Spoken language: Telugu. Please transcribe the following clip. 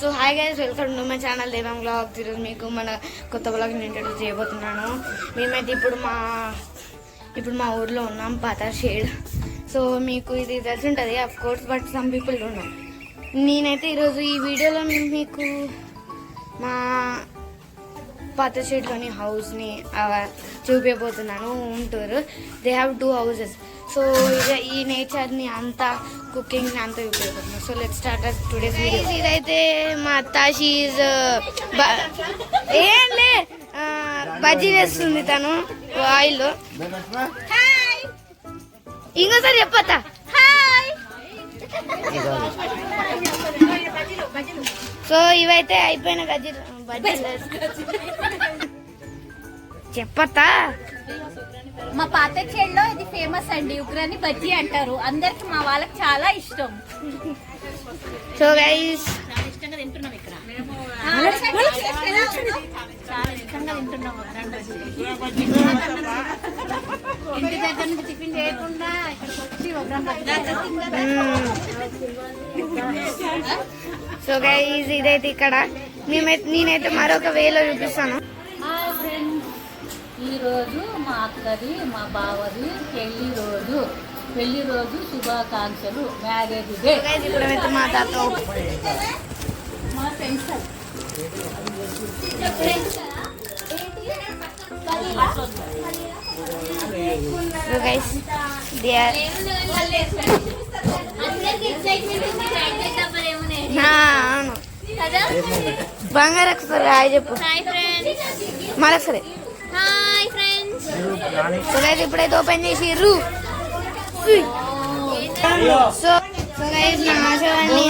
So hi guys, welcome to my channel దేవం వ్లాగ్స్. ఈరోజు మీకు మన కొత్త వ్లాగ్ని ఇంట్రడ్యూస్ చేయబోతున్నాను. మేమైతే ఇప్పుడు మా ఊర్లో ఉన్నాం, పాత షేడ్. సో మీకు ఇది తెలిసి ఉంటుంది of course, but some people don't know. నేనైతే ఈరోజు ఈ వీడియోలో మీకు మా పాత షేడ్లోని హౌస్ని చూపించబోతున్నాను. Home tour. They have 2 houses. So ఇక ఈ నేచర్ని అంతా, కుకింగ్ని అంతా చూపించబోతున్నాను. So let's start today's video. ఇదైతే మా అత్త, షీజ్ ఏంలే బజ్జీ వేస్తుంది తను ఆయిల్. ఇంకోసారి చెప్పతా. సో ఇవైతే అయిపోయిన బజ్జీలు చెప్పతా. మా పాత చెల్లో ఇది ఫేమస్ అండి, ఉగ్రాని బజ్జీ అంటారు. అందరికి మా వాళ్ళకి చాలా ఇష్టం. సో గైస్ చాలా ఇష్టంగా తింటున్నాం ఇక్కడ, చాలా ఇష్టంగా తింటున్నాం ఉగ్రాని బజ్జీ. ఇంటి దగ్గర నుంచి టిఫిన్ చేయకుండా ఇక్కడికి వచ్చి ఉగ్రాని బజ్జీ. సో గైస్ ఇదైతే ఇక్కడ నేనైతే మరొక వేలో చూపిస్తాను. హాయ్ ఫ్రెండ్స్, ఈరోజు మా అక్కది మా బావది పెళ్లి రోజు శుభాకాంక్షలు, మ్యారేజ్ డే. ఇప్పుడైతే మా తాత మా ఫ్రెండ్స్ గైస్ అవును బంగారు ఒకసారి హాయ్ చెప్పు. మరొకసారి హాయ్ ఫ్రెండ్స్. సో గైస్ ఇప్పుడైతే ఓపెన్ చేసిర్రు. సో గైస్ నా ఆశలన్నీ